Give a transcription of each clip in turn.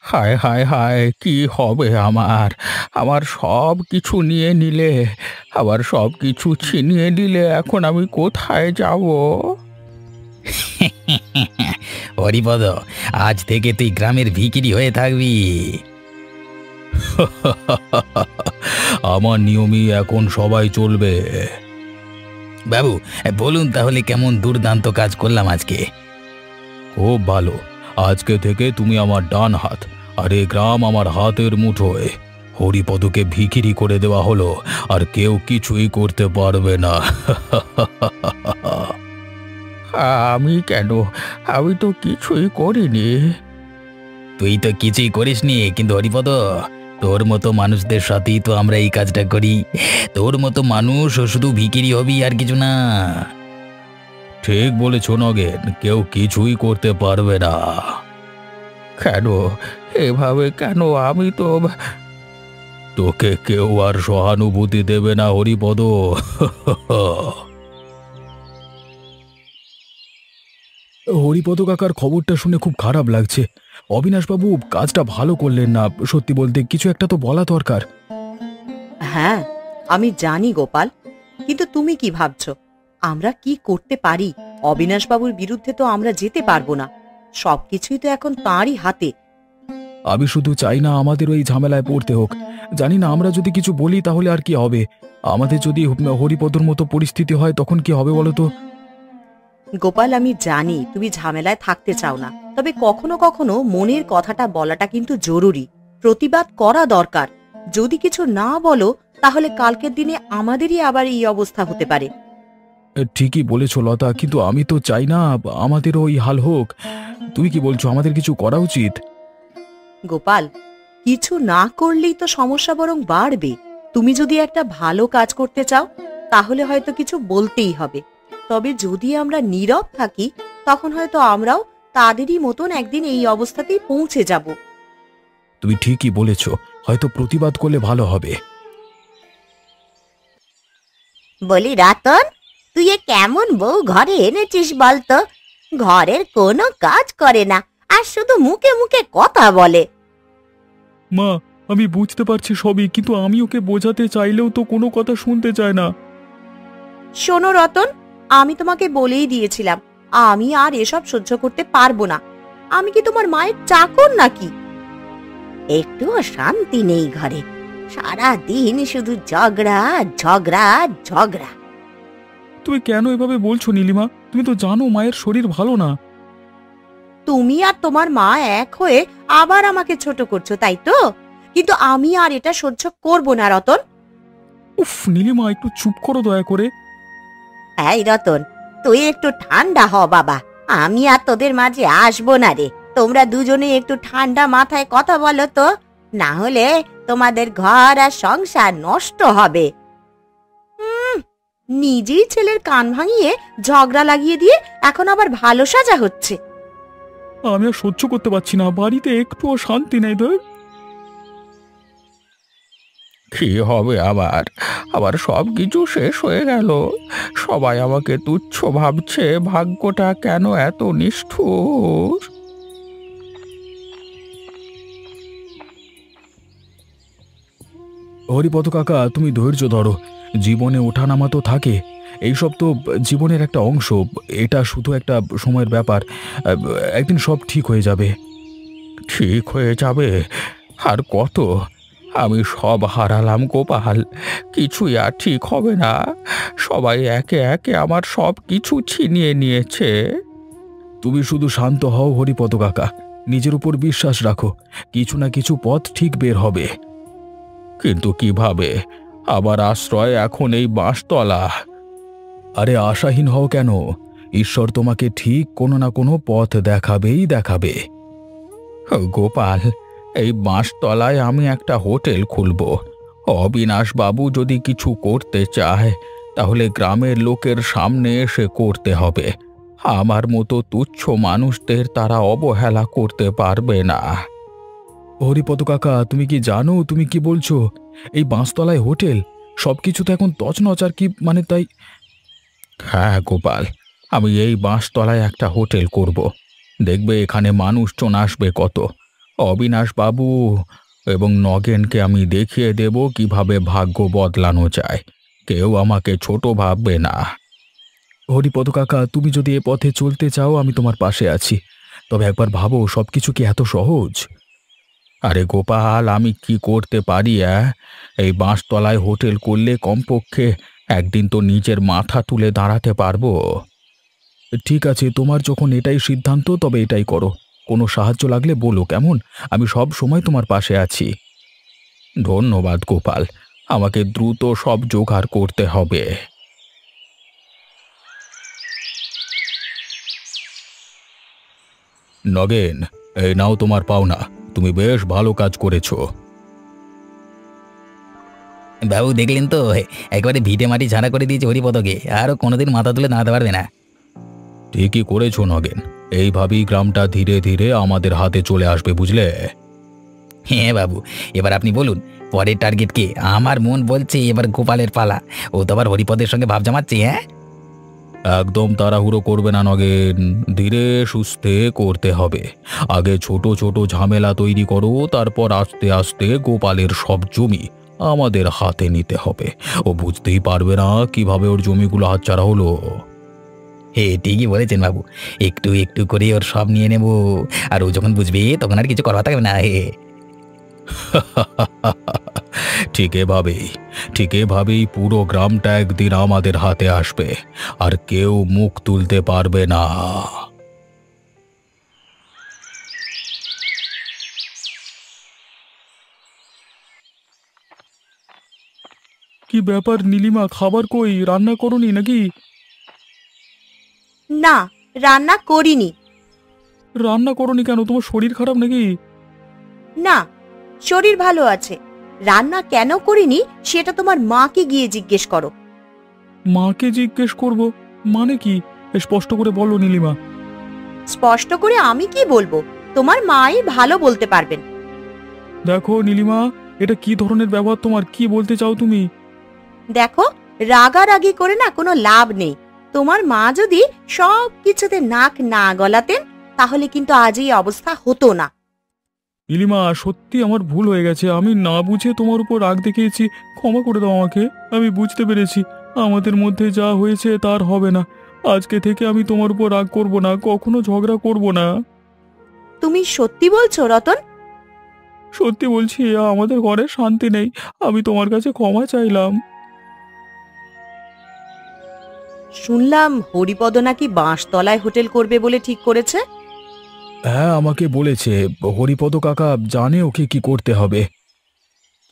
হায় হায় হায়, কি হবে আমার? আমার সব কিছু নিয়ে নিলে, আবার সব কিছু ছিনিয়ে নিলে, এখন আমি কোথায় যাব? হরিপদ, আজ থেকে তুই গ্রামের ভিখিরি হয়ে থাকবি। আমার নিয়মই এখন সবাই চলবে। বাবু, বলুন তাহলে কেমন দুর্দান্ত কাজ করলাম আজকে। খুব ভালো। আজকে থেকে তুমি আমার ডান হাত, আর এ গ্রাম আমার হাতের মুঠোয়। হরিপদকে ভিখিরি করে দেওয়া হলো, আর কেউ কিছুই করতে পারবে না। আমি কেন? আমি তো কিছুই করিনি। তুই তো কিছুই করিসনি, কিন্তু হরিপদ, তোর মতো মানুষদের সাথেই তো আমরা এই কাজটা করি। তোর মতো মানুষ শুধু ভিখিরি হবি, আর কিছু না। ঠিক বলেছ নগেন, কেউ কিছুই করতে পারবে না। কেন? এভাবে কেন? আমি তো তোকে কেউ আর সহানুভূতি দেবে না হরিপদ। হরিপদ কাকার খবরটা শুনে খুব খারাপ লাগছে। অবিনাশবাবু কাজটা ভালো করলেন না। সত্যি বলতে কিছু একটা তো বলা দরকার। হ্যাঁ, আমি জানি গোপাল, কিন্তু তুমি কি ভাবছো আমরা কি করতে পারি? অবিনাশবাবুর বিরুদ্ধে তো আমরা যেতে পারবো না। সবকিছুই তো এখন তাঁরই হাতে। আমি শুধু চাই না আমাদের ওই ঝামেলায় পড়তে হোক। জানি না আমরা যদি কিছু বলি তাহলে আর কি হবে। আমাদের যদি হরিপদর মতো পরিস্থিতি হয় তখন কি হবে বলো তো? গোপাল, আমি জানি তুমি ঝামেলায় থাকতে চাও না, তবে কখনো কখনো মনের কথাটা বলাটা কিন্তু জরুরি। প্রতিবাদ করা দরকার। যদি কিছু না বলো, তাহলে কালকের দিনে আমাদেরই আবার এই অবস্থা হতে পারে। ঠিকই বলেছ লতা, কিন্তু আমি তো চাই না আমাদেরও ওই হাল হোক। তুমি কি বলছো, আমাদের কিছু করা উচিত? গোপাল, কিছু না করলেই তো সমস্যা বরং বাড়বে। তুমি যদি একটা ভালো কাজ করতে চাও, তাহলে হয়তো কিছু বলতেই হবে। তবে যদি আমরা নীরব থাকি, তখন হয়তো আমরাও তাদেরই মতন একদিন এই অবস্থাতেই পৌঁছে যাব। তুমি ঠিকই বলেছ, হয়তো প্রতিবাদ করলে ভালো হবে। বলি রতন, তুই এ কেমন বউ ঘরে এনেছিস বলতো? ঘরের কোনো কাজ করে না, আর শুধু মুখে মুখে কথা বলে। মা, আমি বুঝতে পারছি সবই, কিন্তু আমি ওকে বোঝাতে চাইলেও তো কোনো কথা শুনতে চায় না। শোনো রতন, আমি তোমাকে বলেই দিয়েছিলাম আমি আর এসব সহ্য করতে পারবো না। আমি কি তোমার মায়ের চাকর নাকি? একটুও শান্তি নেই ঘরে, সারা দিন শুধু ঝগড়া ঝগড়া ঝগড়া। তুমি কেন এভাবে বলছো নীলিমা? তুমি তো জানো মায়ের শরীর ভালো না। তুমি আর তোমার মা এক হয়ে আবার আমাকে ছোট করছো, তাই তো? কিন্তু আমি আর এটা সহ্য করব না রতন। উফ নীলিমা, একটু চুপ করো দয়া করে। এই রতন, তুই একটু ঠান্ডা হ বাবা। আমি আর তোদের মাঝে আসবো না রে। তোমরা দুজনে একটু ঠান্ডা মাথায় কথা বলো তো, না হলে তোমাদের ঘর আর সংসার নষ্ট হবে। নিজেই ছেলের কান ভাঙিয়ে ঝগড়া লাগিয়ে দিয়ে এখন আবার ভালো সাজা হচ্ছে। আমি আর সহ্য করতে পারছি না, বাড়িতে একটুও শান্তি নেই তো। কি হবে আবার? আবার সব কিছু শেষ হয়ে গেল। সবাই আমাকে তুচ্ছ ভাবছে। ভাগ্যটা কেন এত নিষ্ঠুর? হরিপদ কাকা, তুমি ধৈর্য ধরো। জীবনে ওঠানামা তো থাকে, এইসব তো জীবনের একটা অংশ। এটা শুধু একটা সময়ের ব্যাপার। একদিন সব ঠিক হয়ে যাবে। ঠিক হয়ে যাবে? আর কত? আমি সব হারালাম গোপাল। কিছুই আর ঠিক হবে না। সবাই একে একে আমার সব কিছু ছিনিয়ে নিয়েছে। তুমি শুধু শান্ত হও হরিপদ কাকা, নিজের উপর বিশ্বাস রাখো। কিছু না কিছু পথ ঠিক বের হবে। কিন্তু কিভাবে? আবার আশ্রয় এখন এই বাঁশতলা। আরে আশাহীন হও কেন? ঈশ্বর তোমাকে ঠিক কোনো না কোনো পথ দেখাবেই দেখাবে। গোপাল, এই বাঁশতলায় আমি একটা হোটেল খুলব। অবিনাশ বাবু যদি কিছু করতে চায়, তাহলে গ্রামের লোকের সামনে এসে করতে হবে। আমার মতো তুচ্ছ মানুষদের তারা অবহেলা করতে পারবে না। হরিপদ কাকা, তুমি কি জানো তুমি কি বলছো? এই বাঁশতলায় হোটেল, সবকিছু তো এখন তছনছ। আর কি মানে তাই? হ্যাঁ গোপাল, আমি এই বাঁশতলায় একটা হোটেল করব। দেখবে এখানে মানুষজন আসবে কত। অবিনাশ বাবু এবং নগেনকে আমি দেখিয়ে দেব কিভাবে ভাগ্য বদলানো যায়। কেউ আমাকে ছোট ভাববে না। হরিপদ কাকা, তুমি যদি এ পথে চলতে চাও আমি তোমার পাশে আছি, তবে একবার ভাবো সবকিছু কি এত সহজ? আরে গোপাল, আমি কি করতে পারি? এই বাঁশতলায় হোটেল করলে কমপক্ষে একদিন তো নিজের মাথা তুলে দাঁড়াতে পারবো। ঠিক আছে, তোমার যখন এটাই সিদ্ধান্ত তবে এটাই করো। কোনো সাহায্য লাগলে বলো কেমন, আমি সব সময় তোমার পাশে আছি। ধন্যবাদ গোপাল, আমাকে দ্রুত সব জোগাড় করতে হবে। নগেন, এই নাও তোমার পাওনা। তুমি বেশ ভালো কাজ করেছো। বাবু দেখলেন তো, একবারে ভিটে মাটি ঝাড়া করে দিয়েছে হরিপদকে, আরও কোনোদিন মাথা তুলে দাঁড়াতে পারবে না। ঠিকই করেছো নগেন, এইভাবেই গ্রামটা ধীরে ধীরে আমাদের হাতে চলে আসবে, বুঝলে? হ্যাঁ বাবু, এবার আপনি বলুন পরের টার্গেট কি? আমার মন বলছে এবার গোপালের পালা। ও তো আবার হরিপদের সঙ্গে ভাব জমাচ্ছে। হ্যাঁ, একদম তাড়াহুড়ো করবে না নগেন, ধীরে সুস্থে করতে হবে। আগে ছোট ছোট ঝামেলা তৈরি করো, তারপর আস্তে আস্তে গোপালের সব জমি আমাদের হাতে নিতে হবে। ও বুঝতেই পারবে না কিভাবে ওর জমিগুলো হাতছাড়া হলো। হে ঠিকই বলেছেন বাবু, একটু একটু করে ওর সব নিয়ে নেব। আর ও যখন বুঝবে তখন আর কিছু করা থাকবে না। হে, ঠিক এভাবেই ঠিক এভাবেই পুরো গ্রামটা একদিন আমাদের হাতে আসবে, আর কেউ মুখ তুলতে পারবে না। কি ব্যাপার নীলিমা, খাবার কই? রান্না করনি নাকি? না, রান্না করিনি। রান্না করনি কেন? তোমার শরীর খারাপ নাকি? না, শরীর ভালো আছে। রান্না কেন করিনি সেটা তোমার মাকে গিয়ে জিজ্ঞেস করো। মাকে জিজ্ঞেস করব মানে কি? স্পষ্ট করে বলো নীলিমা। স্পষ্ট করে আমি কি বলবো, তোমার মাই ভালো বলতে পারবেন। দেখো নীলিমা, এটা কি ধরনের ব্যবহার তোমার? কি বলতে চাও তুমি? দেখো, রাগারাগি করে না কোনো লাভ নেই। তোমার মা যদি সব কিছুতে নাক না গলাতেন তাহলে কিন্তু আজ এই অবস্থা হতো না। নীলিমা, সত্যি আমার ভুল হয়ে গেছে। আমি না বুঝে তোমার উপর রাগ দেখিয়েছি, ক্ষমা করে দাও আমাকে। আমি বুঝতে পেরেছি আমাদের মধ্যে যা হয়েছে তার হবে না। আজকে থেকে আমি তোমার উপর রাগ করব না, কখনো ঝগড়া করব না। তুমি সত্যি বলছো রতন? সত্যি বলছি, আমাদের ঘরে শান্তি নেই। আমি তোমার কাছে ক্ষমা চাইলাম। শুনলাম হরিপদ নাকি বাঁশতলায় হোটেল করবে বলে ঠিক করেছে। হ্যাঁ, আমাকে বলেছে। হরিপদ কাকা জানে ওকে কি করতে হবে।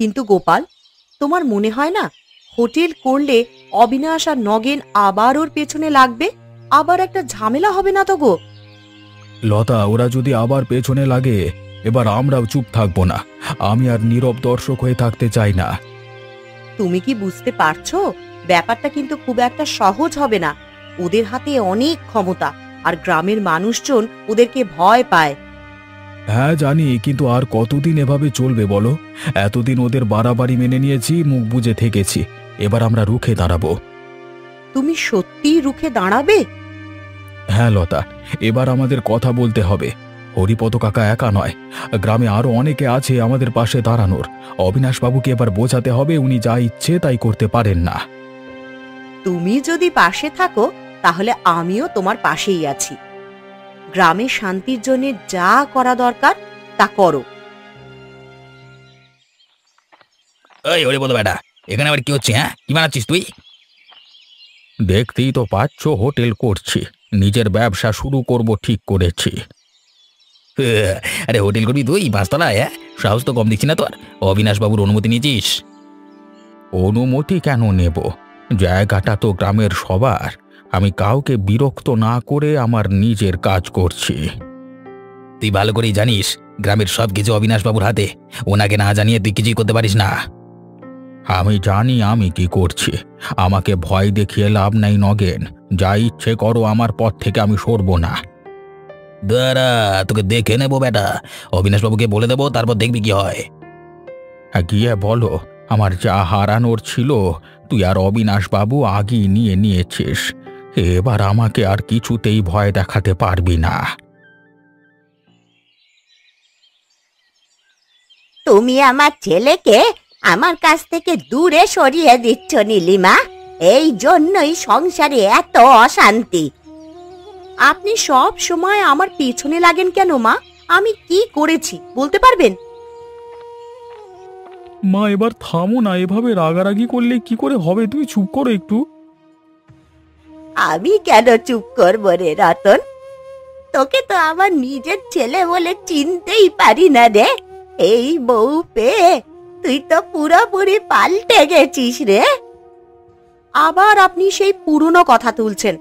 কিন্তু গোপাল, তোমার মনে হয় না হোটেল করলে অবিনাশ আর নগেন আবার ওর পেছনে লাগবে? আবার একটা ঝামেলা হবে না তো গো? লতা, ওরা যদি আবার পেছনে লাগে এবার আমরাও চুপ থাকবো না। আমি আর নীরব দর্শক হয়ে থাকতে চাই না। তুমি কি বুঝতে পারছো ব্যাপারটা কিন্তু খুব একটা সহজ হবে না। ওদের হাতে অনেক ক্ষমতা, আর গ্রামের মানুষজন ওদেরকে ভয় পায়। হ্যাঁ জানি, কিন্তু আর কতদিন এভাবে চলবে বলো? এতদিন ওদের বাড়াবাড়ি মেনে নিয়েছি, মুখ বুজে থেকেছি। এবার আমরা রুখে দাঁড়াবো। তুমি সত্যিই রুখে দাঁড়াবে? হ্যাঁ লতা, এবার আমাদের কথা বলতে হবে। হরিপদ কাকা একা নয়, গ্রামে আরো অনেকে আছে আমাদের পাশে দাঁড়ানোর। অবিনাশ বাবুকে এবার বোঝাতে হবে উনি যা ইচ্ছে তাই করতে পারেন না। তুমি যদি পাশে থাকো তাহলে আমিও তোমার পাশেই আছি। গ্রামের শান্তির জন্য যা করা দরকার তা করো। ওই হরিপদ বেটা, এখানে আবার কি হচ্ছে? হ্যাঁ, কি বানাচ্ছিস তুই? দেখতেই তো পাচ্ছ হোটেল করছি, নিজের ব্যবসা শুরু করব ঠিক করেছি। আরে হোটেল করবি তুই পাঁচতলায়? হ্যাঁ, সাহস তো কম দিচ্ছি না তোর। অবিনাশ বাবুর অনুমতি নিয়েছিস? অনুমতি কেন নেব? জায়গাটা তো গ্রামের সবার। আমি কাউকে বিরক্ত না করে আমার নিজের কাজ করছি। তুই ভালো করেই জানিস গ্রামের সব কিছু অবিনাশ বাবুর হাতে। ওনাকে না জানিয়ে তুই কিছুই করতে পারিস না। আমি জানি আমি কি করছি। আমাকে ভয় দেখিয়ে লাভ নাই নগেন। যা ইচ্ছে করো, আমার পথ থেকে আমি সরব না। দাঁড়া, তোকে দেখে নেবো বেটা। অবিনাশ বাবুকে বলে দেবো, তারপর দেখবি কি হয়। গিয়ে বলো আমার যা হারানোর ছিল তুই আর অবিনাশ বাবু আগেই নিয়ে নিয়েছিস। এবার আমাকে আর কিছুতেই ভয় দেখাতে পারবি না। তুমি আমার ছেলেকে আমার কাছ থেকে দূরে সরিয়ে দিচ্ছ নীলিমা। এই জন্যই সংসারে এত অশান্তি। আপনি সব সময় আমার পিছনে লাগেন কেন মা? আমি কি করেছি বলতে পারবেন? মা এবার থামো না, এভাবে রাগারাগি করলে কি করে হবে? তুমি চুপ করো একটু। আমি কেন চুপ করবো রে রতন? তোকে তো আমার নিজের ছেলে বলে চিনতেই পারি না রে। এই বউ পেয়ে তুই তো পুরোপুরি পাল্টে গেছিস রে। আবার আপনি সেই পুরনো কথা তুলছেন।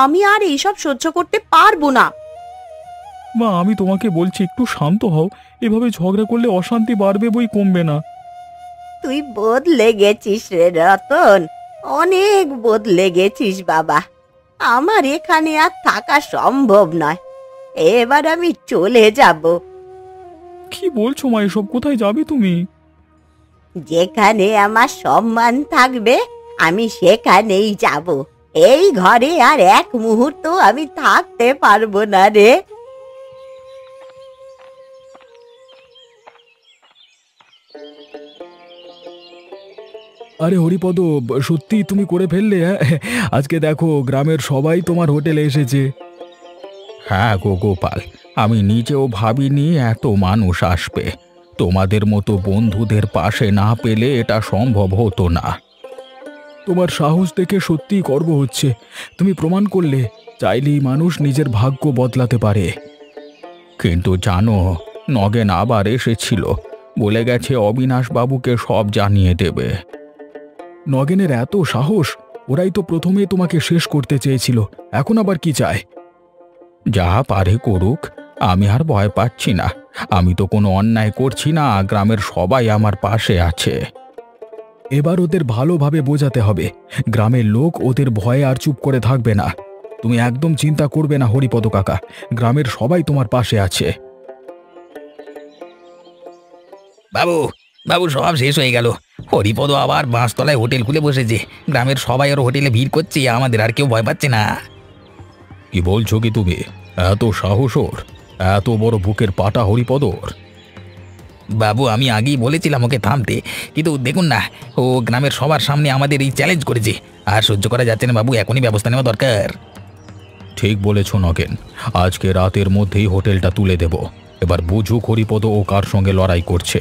আমি আর এইসব সহ্য করতে পারবো না। মা আমি তোমাকে বলছি একটু শান্ত হও, এভাবে ঝগড়া করলে অশান্তি বাড়বে বই কমবে না। তুই বদলে গেছিস রে রতন, অনেক বদলে গেছিস বাবা। আমার এখানে আর থাকা সম্ভব নয়। এবার আমি চলে যাব। কি বলছো মা এসব? কোথায় যাবে তুমি? যেখানে আমার সম্মান থাকবে আমি সেখানেই যাব। এই ঘরে আর এক মুহূর্ত আমি থাকতে পারবো না রে। আরে হরিপদ, সত্যি তুমি করে ফেললে? হ্যাঁ, আজকে দেখো গ্রামের সবাই তোমার হোটেলে এসেছে। হ্যাঁ গো গোপাল, আমি নিজেও ভাবিনি এত মানুষ আসবে। তোমাদের মতো বন্ধুদের পাশে না পেলে এটা সম্ভব হতো না। তোমার সাহস দেখে সত্যিই গর্ব হচ্ছে। তুমি প্রমাণ করলে চাইলেই মানুষ নিজের ভাগ্য বদলাতে পারে। কিন্তু জানো, নগেন আবার এসেছিল, বলে গেছে অবিনাশ বাবুকে সব জানিয়ে দেবে। নগেনের এত সাহস! ওরাই তো প্রথমে তোমাকে শেষ করতে চেয়েছিল, এখন আবার কি চায়? যা পারে করুক, আমি আর ভয় পাচ্ছি না। আমি তো কোনো অন্যায় করছি না, গ্রামের সবাই আমার পাশে আছে। এবার ওদের ভালোভাবে বোঝাতে হবে, গ্রামের লোক ওদের ভয়ে আর চুপ করে থাকবে না। তুমি একদম চিন্তা করবে না হরিপদ কাকা, গ্রামের সবাই তোমার পাশে আছে। বাবু, বাবু সব শেষ হয়ে গেল। হরিপদ আবার বাঁশতলায় হোটেল খুলে বসেছে। গ্রামের সবাই ওর হোটেলে ভিড় করছে, আমাদের আর কেউ ভয় পাচ্ছে না। কি বলছো কি তুমি? এত সাহস ওর? এত বড় বুকের পাটা হরিপদর? বাবু আমি আগেই বলেছিলাম ওকে থামতে, কিন্তু দেখুন না, ও গ্রামের সবার সামনে আমাদের এই চ্যালেঞ্জ করেছে। আর সহ্য করা যাচ্ছে না বাবু, এখনই ব্যবস্থা নেওয়া দরকার। ঠিক বলেছ নগেন, আজকে রাতের মধ্যেই হোটেলটা তুলে দেব। এবার বুঝুক হরিপদ ও কার সঙ্গে লড়াই করছে।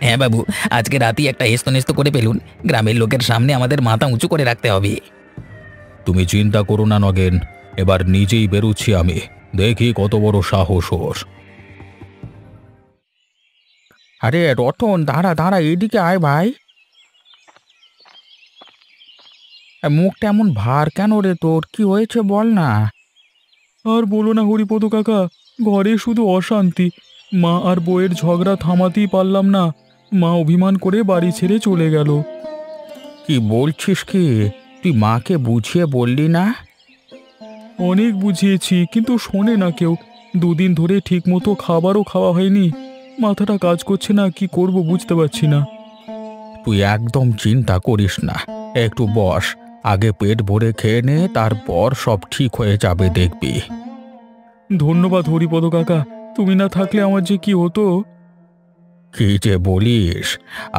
হ্যাঁ বাবু, আজকে রাতেই একটা হেস্তনেস্ত করে ফেলুন। গ্রামের লোকের সামনে আমাদের মাথা উঁচু করে রাখতে হবে। তুমি চিন্তা করো না নগেন, এবার নিজেই বেরুচ্ছি আমি, দেখি কত বড় সাহস ওর। আরে রতন, দাঁড়া দাঁড়া, এদিকে আয় ভাই। মুখটা এমন ভার কেন রে তোর? কি হয়েছে বল না। আর বলো না হরিপদ কাকা, ঘরে শুধু অশান্তি। মা আর বউয়ের ঝগড়া থামাতেই পারলাম না। মা অভিমান করে বাড়ি ছেড়ে চলে গেল। কি বলছিস কি? তুই মাকে বুঝিয়ে বললি না? অনেক বুঝিয়েছি, কিন্তু শোনে না কেউ। দুদিন ধরে ঠিকমতো খাবারও খাওয়া হয়নি। মাথাটা কাজ করছে না, কি করব বুঝতে পারছি না। তুই একদম চিন্তা করিস না, একটু বস, আগে পেট ভরে খেয়ে নে, তারপর সব ঠিক হয়ে যাবে দেখবি। ধন্যবাদ হরিপদ কাকা, তুমি না থাকলে আমার যে কি হতো। কি যে বলিস?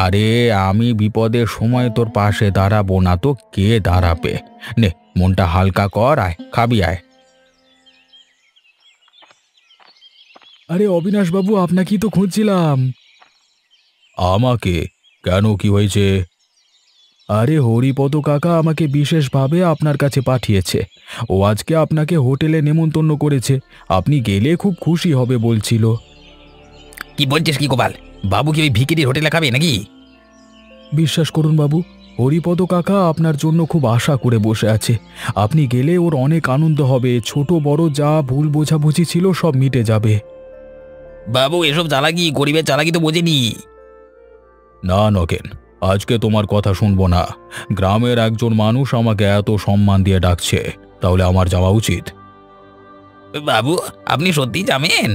আরে আমি বিপদের সময় তোর পাশে দাঁড়াবো না তো কে দাঁড়াবে? নে মনটা হালকা কর, আয় খাবি আয়। আরে অবিনাশ বাবু, আপনাকেই তো খুঁজছিলাম। আমাকে? কেন, কি হয়েছে? আরে হরিপদ কাকা আমাকে বিশেষভাবে আপনার কাছে পাঠিয়েছে। ও আজকে আপনাকে হোটেলে নেমন্তন্ন করেছে, আপনি গেলে খুব খুশি হবে বলছিল। কি বলছিস কি গোপাল? বাবু কি ওই ভিকিরির হোটেলে খাবে নাকি? বিশ্বাস করুন বাবু, হরিপদ কাকা আপনার জন্য খুব আশা করে বসে আছে। আপনি গেলে ওর অনেক আনন্দ হবে, ছোট বড় যা ভুল বোঝাবুঝি ছিল সব মিটে যাবে। বাবু এসব চালাকি, গরিবের চালাকি তো বোঝেনি। না নগেন, আজকে তোমার কথা শুনবো না। গ্রামের একজন মানুষ আমাকে এত সম্মান দিয়ে ডাকছে, তাহলে আমার যাওয়া উচিত। বাবু আপনি সত্যিই যাবেন?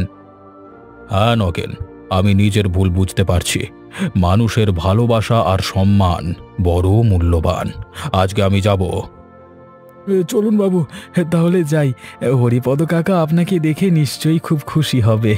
হ্যাঁ নগেন, আমি নিজের ভুল বুঝতে পারছি। মানুষের ভালোবাসা আর সম্মান বড় মূল্যবান। আজকে আমি যাব। চলুন বাবু, তাহলে যাই। হরিপদ কাকা আপনাকে দেখে নিশ্চয়ই খুব খুশি হবে।